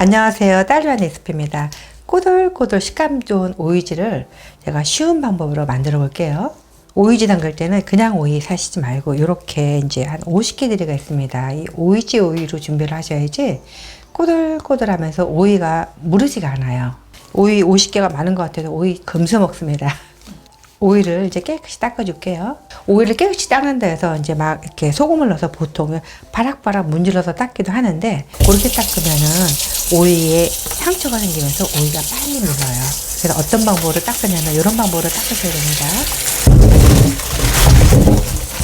안녕하세요. 딸기한 레시피입니다. 꼬들꼬들 식감 좋은 오이지를 제가 쉬운 방법으로 만들어 볼게요. 오이지 담글 때는 그냥 오이 사시지 말고 이렇게 이제 한 50개 들이가 있습니다. 이 오이지 오이로 준비를 하셔야지 꼬들꼬들하면서 오이가 무르지가 않아요. 오이 50개가 많은 것 같아서 오이 금세 먹습니다. 오이를 이제 깨끗이 닦아줄게요. 오이를 깨끗이 닦는다 해서 이제 막 이렇게 소금을 넣어서 보통 바락바락 문질러서 닦기도 하는데, 그렇게 닦으면은 오이에 상처가 생기면서 오이가 빨리 물러요. 그래서 어떤 방법으로 닦으냐면 이런 방법으로 닦으셔야 됩니다.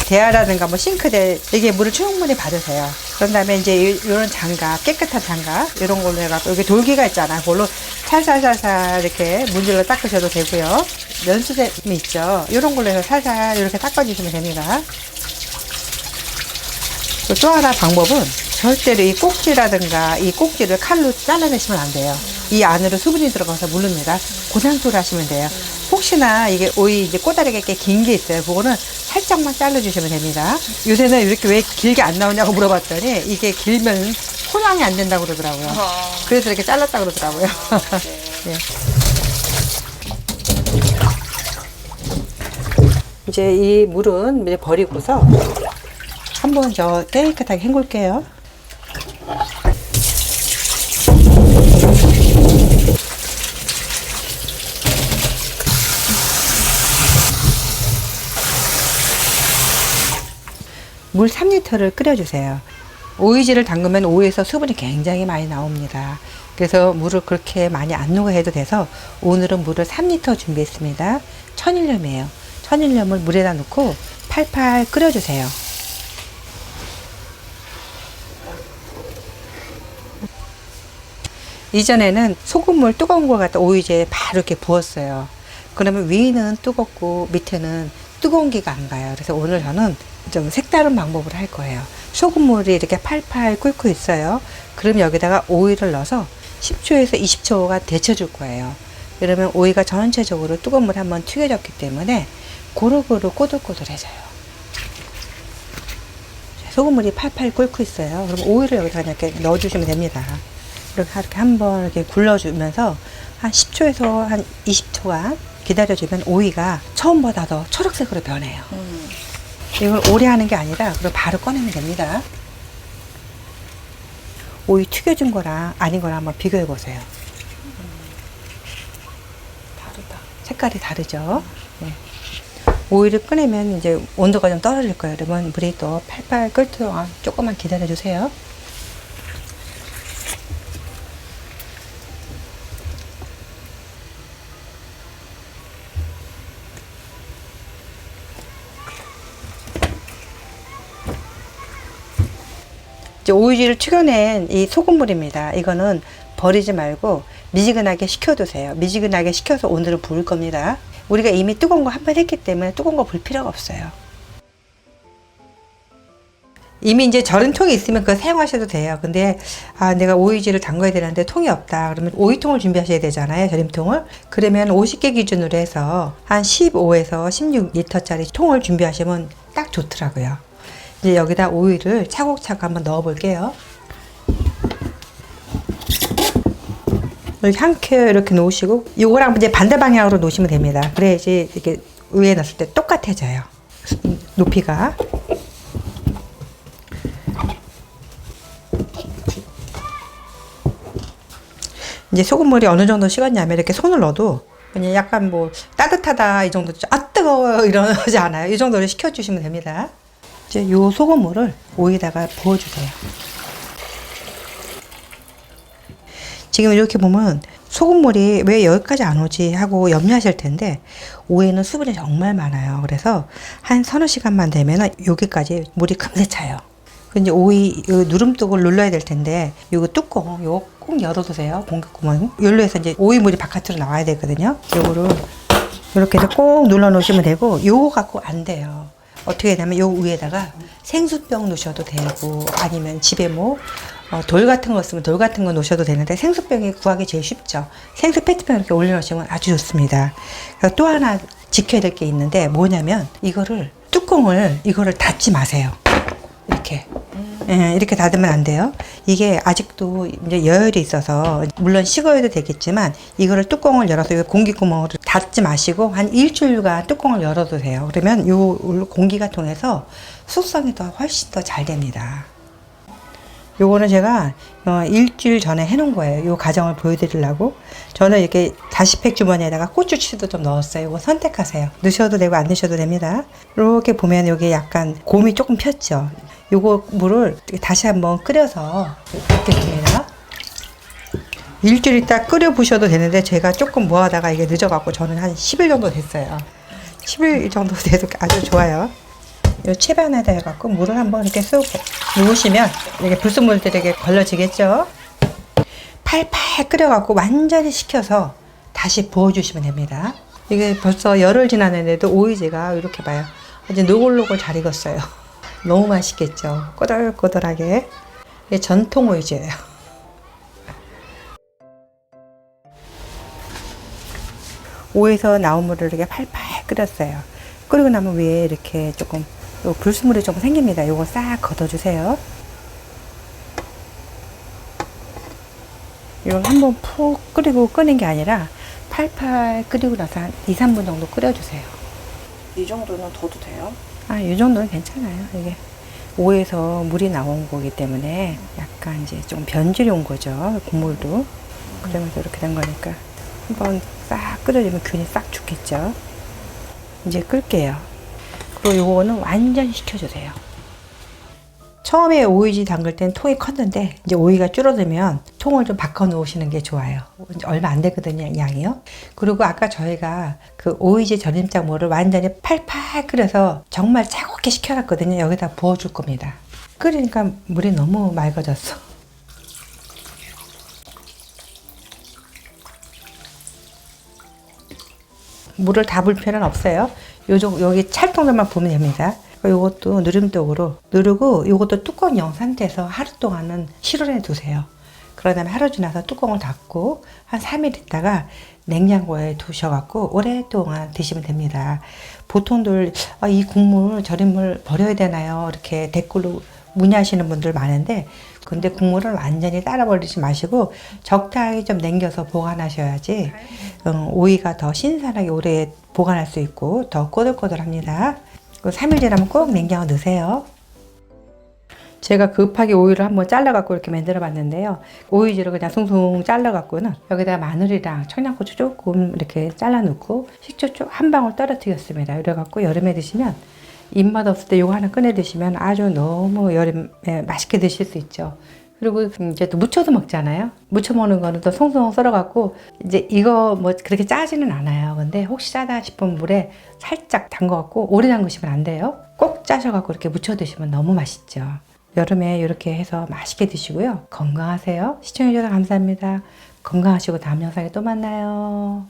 대야라든가 뭐 싱크대, 이게 물을 충분히 받으세요. 그런 다음에 이제 이런 장갑, 깨끗한 장갑 이런 걸로 해갖고, 여기 돌기가 있잖아요. 그걸로 살살살살 이렇게 문질러 닦으셔도 되고요. 면수zem이 있죠. 이런 걸로 해서 살살 이렇게 닦아주시면 됩니다. 또 하나 방법은 절대로 이 꼭지라든가 이 꼭지를 칼로 잘라내시면 안 돼요. 이 안으로 수분이 들어가서 물릅니다. 그 상태로 하시면 돼요. 혹시나 이게 오이 이제 꼬다리가 꽤 긴 게 있어요. 그거는 살짝만 잘라주시면 됩니다. 요새는 이렇게 왜 길게 안 나오냐고 물어봤더니 이게 길면 포장이 안 된다고 그러더라고요. 그래서 이렇게 잘랐다고 그러더라고요. 네. 이제 이 물은 이제 버리고서 한번 저 깨끗하게 헹굴게요. 물 3리터를 끓여주세요. 오이지를 담그면 오이에서 수분이 굉장히 많이 나옵니다. 그래서 물을 그렇게 많이 안 녹여 해도 돼서 오늘은 물을 3리터 준비했습니다. 천일염이에요. 천일염을 물에다 넣고 팔팔 끓여주세요. 이전에는 소금물 뜨거운 걸 갖다 오이지에 바로 이렇게 부었어요. 그러면 위는 뜨겁고 밑에는 뜨거운 기가 안 가요. 그래서 오늘 저는 좀 색다른 방법으로 할 거예요. 소금물이 이렇게 팔팔 끓고 있어요. 그럼 여기다가 오이를 넣어서 10초에서 20초가 데쳐줄 거예요. 그러면 오이가 전체적으로 뜨거운 물에 한번 튀겨졌기 때문에 고루고루 꼬들꼬들해져요. 소금물이 팔팔 끓고 있어요. 그럼 오이를 여기다가 이렇게 넣어주시면 됩니다. 이렇게 한번 이렇게 굴러주면서 한 10초에서 한 20초간 기다려주면 오이가 처음보다 더 초록색으로 변해요. 이걸 오래 하는 게 아니라 그럼 바로 꺼내면 됩니다. 오이 튀겨준 거랑 아닌 거랑 한번 비교해 보세요. 다르다. 색깔이 다르죠? 네. 오이를 꺼내면 이제 온도가 좀 떨어질 거예요. 그러면 물이 또 팔팔 끓을 동안 조금만 기다려 주세요. 이제 오이지를 튀겨낸 이 소금물입니다. 이거는 버리지 말고 미지근하게 식혀두세요. 미지근하게 식혀서 오늘은 부을 겁니다. 우리가 이미 뜨거운 거 한 번 했기 때문에 뜨거운 거 불 필요가 없어요. 이미 이제 절인 통이 있으면 그거 사용하셔도 돼요. 근데 내가 오이지를 담가야 되는데 통이 없다 그러면 오이통을 준비하셔야 되잖아요. 절임통을. 그러면 50개 기준으로 해서 한 15에서 16리터 짜리 통을 준비하시면 딱 좋더라고요. 이제 여기다 오이를 차곡차곡 한번 넣어 볼게요. 이렇게 한 켜 이렇게 놓으시고 이거랑 이제 반대 방향으로 놓으시면 됩니다. 그래야지 이렇게 위에 넣었을 때 똑같아져요. 높이가. 이제 소금물이 어느 정도 식었냐면 이렇게 손을 넣어도 그냥 약간 뭐 따뜻하다 이 정도, 뜨거워 이러지 않아요. 이 정도로 식혀주시면 됩니다. 이제 요 소금물을 오이에다가 부어주세요. 지금 이렇게 보면 소금물이 왜 여기까지 안 오지 하고 염려하실 텐데, 오이에는 수분이 정말 많아요. 그래서 한 서너 시간만 되면 여기까지 물이 금세 차요. 근데 오이 누름독을 눌러야 될 텐데, 요거 뚜껑 요거 꼭 열어두세요. 공기구멍. 열로 해서 이제 오이 물이 바깥으로 나와야 되거든요. 요거를 이렇게 해서 꼭 눌러 놓으시면 되고, 요거 갖고 안 돼요. 어떻게 되냐면 요 위에다가 생수병 놓으셔도 되고, 아니면 집에 뭐 돌 같은 거 쓰면 돌 같은 거 놓으셔도 되는데, 생수병이 구하기 제일 쉽죠. 생수 페트병 이렇게 올려놓으시면 아주 좋습니다. 또 하나 지켜야 될 게 있는데 뭐냐면 이거를 뚜껑을 이거를 닫지 마세요. 이렇게 예, 이렇게 닫으면 안 돼요. 이게 아직도 이제 여열이 있어서 물론 식어야 되겠지만 이거를 뚜껑을 열어서 공기구멍을 닫지 마시고 한 일주일간 뚜껑을 열어두세요. 그러면 요 공기가 통해서 숙성이 더 훨씬 더 잘 됩니다. 요거는 제가 일주일 전에 해놓은 거예요. 요 과정을 보여드리려고. 저는 이렇게 다시팩 주머니에다가 고추씨도 좀 넣었어요. 이거 선택하세요. 넣으셔도 되고 안 넣으셔도 됩니다. 이렇게 보면 여기 약간 곰이 조금 폈죠. 요거 물을 다시 한번 끓여서 붓겠습니다. 일주일 있다 끓여 부셔도 되는데 제가 조금 모아다가 이게 늦어갖고 저는 한 10일 정도 됐어요. 10일 정도 돼도 아주 좋아요. 이 채반에다 해갖고 물을 한번 이렇게 쑥 넣으시면 이렇게 불순물들에게 걸러지겠죠. 팔팔 끓여갖고 완전히 식혀서 다시 부어주시면 됩니다. 이게 벌써 열흘 지났는데도 오이지가 이렇게 봐요. 이제 노골노골 잘 익었어요. 너무 맛있겠죠. 꼬들꼬들하게. 이게 전통 오이지예요. 오이에서 나온 물을 이렇게 팔팔 끓였어요. 끓이고 나면 위에 이렇게 조금 불순물이 조금 생깁니다. 요거 싹 걷어주세요. 이걸 한번 푹 끓이고 끄는 게 아니라 팔팔 끓이고 나서 한 2, 3분 정도 끓여주세요. 이 정도는 더도 돼요? 이 정도는 괜찮아요. 이게 오에서 물이 나온 거기 때문에 약간 이제 좀 변질이 온 거죠. 국물도. 그러면서 이렇게 된 거니까 한번 싹 끓여주면 균이 싹 죽겠죠. 이제 끌게요. 그리고 요거는 완전 식혀주세요. 처음에 오이지 담글 땐 통이 컸는데 이제 오이가 줄어들면 통을 좀 바꿔 놓으시는 게 좋아요. 얼마 안 되거든요, 양이요. 그리고 아까 저희가 그 오이지 절임장물을 완전히 팔팔 끓여서 정말 차갑게 식혀놨거든요. 여기다 부어줄 겁니다. 끓이니까 물이 너무 맑아졌어. 물을 다 불 필요는 없어요. 여기 찰통들만 부으면 됩니다. 요것도 누름독으로 누르고 요것도 뚜껑 연 상태에서 하루 동안은 실온에 두세요. 그런 다음에 하루 지나서 뚜껑을 닫고 한 3일 있다가 냉장고에 두셔갖고 오랫동안 드시면 됩니다. 보통들 이 국물 절임물 버려야 되나요? 이렇게 댓글로 문의하시는 분들 많은데 근데 국물을 완전히 따라 버리지 마시고 적당히 좀 남겨서 보관하셔야지 오이가 더 신선하게 오래 보관할 수 있고 더 꼬들꼬들합니다. 3일 지나면 꼭 냉장고 넣으세요. 제가 급하게 오이를 한번 잘라갖고 이렇게 만들어 봤는데요. 오이지로 그냥 숭숭 잘라갖고는 여기다가 마늘이랑 청양고추 조금 이렇게 잘라 넣고 식초 한 방울 떨어뜨렸습니다. 이래갖고 여름에 드시면 입맛 없을 때 이거 하나 꺼내 드시면 아주 너무 여름에 맛있게 드실 수 있죠. 그리고 이제 또 무쳐도 먹잖아요. 무쳐 먹는 거는 또 송송 썰어갖고 이제 이거 뭐 그렇게 짜지는 않아요. 근데 혹시 짜다 싶은 물에 살짝 담궈갖고 오래 담그시면 안 돼요. 꼭 짜셔갖고 이렇게 무쳐 드시면 너무 맛있죠. 여름에 이렇게 해서 맛있게 드시고요. 건강하세요. 시청해주셔서 감사합니다. 건강하시고 다음 영상에 또 만나요.